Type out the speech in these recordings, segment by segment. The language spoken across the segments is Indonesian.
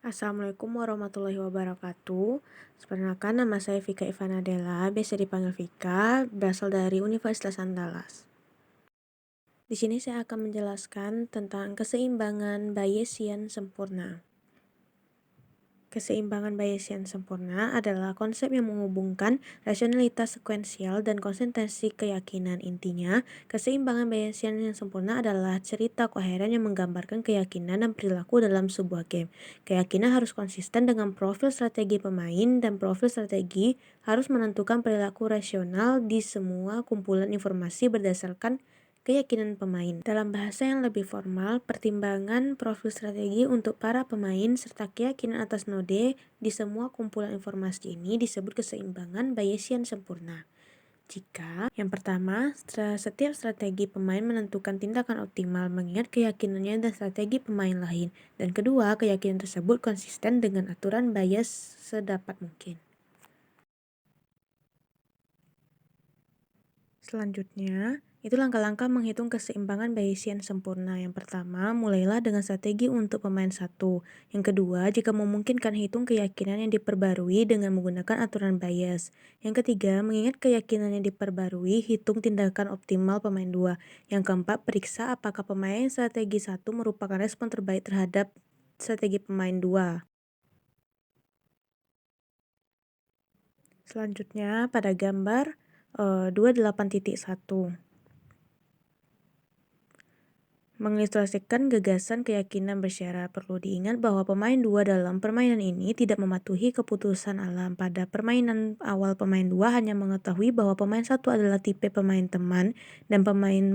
Assalamualaikum warahmatullahi wabarakatuh. Perkenalkan, nama saya Vika Ivanadela, biasa dipanggil Vika, berasal dari Universitas Andalas. Di sini saya akan menjelaskan tentang keseimbangan Bayesian sempurna. Keseimbangan Bayesian sempurna adalah konsep yang menghubungkan rasionalitas sekuensial dan konsistensi keyakinan. Intinya, keseimbangan Bayesian yang sempurna adalah cerita koheren yang menggambarkan keyakinan dan perilaku dalam sebuah game. Keyakinan harus konsisten dengan profil strategi pemain, dan profil strategi harus menentukan perilaku rasional di semua kumpulan informasi berdasarkan keyakinan pemain. Dalam bahasa yang lebih formal, pertimbangan profil strategi untuk para pemain serta keyakinan atas node di semua kumpulan informasi ini disebut keseimbangan Bayesian sempurna. Jika yang pertama, setiap strategi pemain menentukan tindakan optimal mengingat keyakinannya dan strategi pemain lain, dan kedua, keyakinan tersebut konsisten dengan aturan Bayes sedapat mungkin. Selanjutnya, itu langkah-langkah menghitung keseimbangan Bayesian sempurna. Yang pertama, mulailah dengan strategi untuk pemain 1. Yang kedua, jika memungkinkan hitung keyakinan yang diperbarui dengan menggunakan aturan Bayes. Yang ketiga, mengingat keyakinan yang diperbarui, hitung tindakan optimal pemain 2. Yang keempat, periksa apakah pemain strategi 1 merupakan respon terbaik terhadap strategi pemain 2. Selanjutnya, pada gambar 28.1. Mengilustrasikan gagasan keyakinan bersyarat. Perlu diingat bahwa pemain 2 dalam permainan ini tidak mematuhi keputusan alam. Pada permainan awal, pemain 2 hanya mengetahui bahwa pemain 1 adalah tipe pemain teman, dan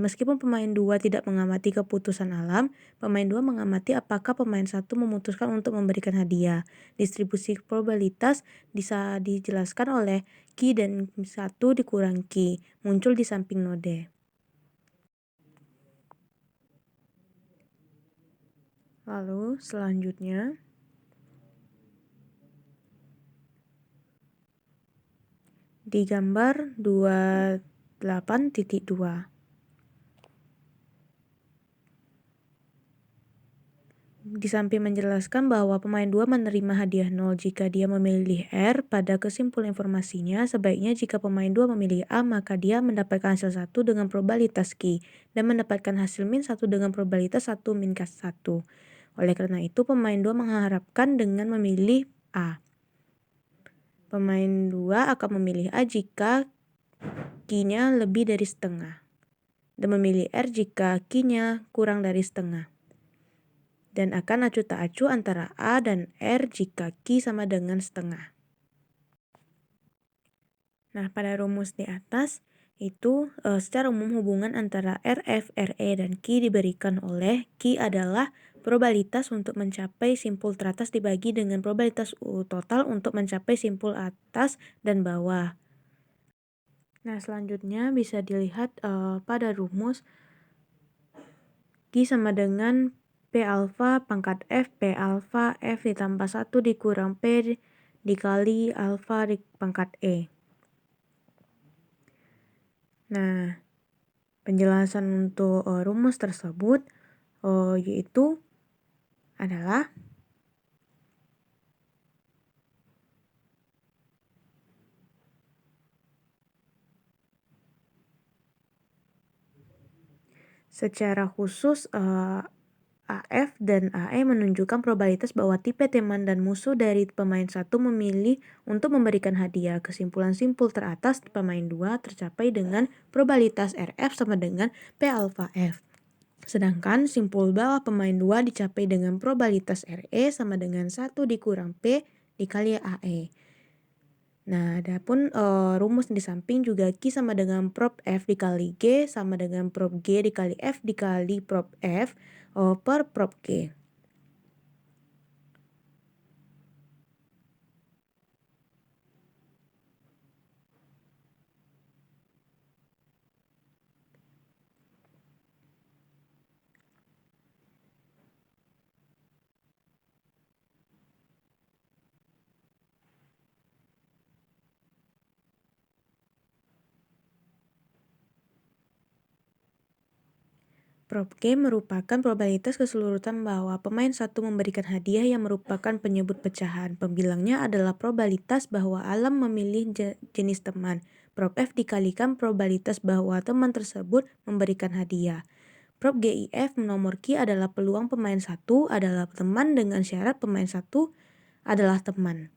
meskipun pemain 2 tidak mengamati keputusan alam, pemain 2 mengamati apakah pemain 1 memutuskan untuk memberikan hadiah. Distribusi probabilitas bisa dijelaskan oleh Q dan 1 dikurang Q, muncul di samping node. Lalu selanjutnya, di gambar 28.2. Di samping menjelaskan bahwa pemain 2 menerima hadiah 0 jika dia memilih R, pada kesimpulan informasinya, sebaiknya jika pemain 2 memilih A, maka dia mendapatkan hasil 1 dengan probabilitas Q, dan mendapatkan hasil min 1 dengan probabilitas 1 min 1. Oleh karena itu, pemain 2 mengharapkan dengan memilih A. Pemain 2 akan memilih A jika Q-nya lebih dari setengah, dan memilih R jika Q-nya kurang dari setengah, dan akan acuh tak acuh antara A dan R jika Q sama dengan setengah. Nah, pada rumus di atas itu secara umum hubungan antara RF, RE, dan Q diberikan oleh Q adalah probabilitas untuk mencapai simpul teratas dibagi dengan probabilitas U total untuk mencapai simpul atas dan bawah. Nah, selanjutnya bisa dilihat pada rumus Q sama dengan P alfa pangkat F, P alfa F ditambah 1 dikurang P dikali alfa pangkat E. Nah, penjelasan untuk rumus tersebut yaitu adalah secara khusus AF dan AE menunjukkan probabilitas bahwa tipe teman dan musuh dari pemain 1 memilih untuk memberikan hadiah. Kesimpulan simpul teratas pemain 2 tercapai dengan probabilitas RF sama dengan P alfa F. Sedangkan simpul bawah pemain 2 dicapai dengan probabilitas RE sama dengan 1 dikurang P dikali AE. Nah, adapun rumus di samping juga Q sama dengan prop F dikali G sama dengan prop G dikali F dikali prop F per prop G. Prop G merupakan probabilitas keseluruhan bahwa pemain satu memberikan hadiah yang merupakan penyebut pecahan. Pembilangnya adalah probabilitas bahwa Alam memilih jenis teman. Prop F dikalikan probabilitas bahwa teman tersebut memberikan hadiah. Prop GIF nomor Q adalah peluang pemain satu adalah teman dengan syarat pemain satu adalah teman.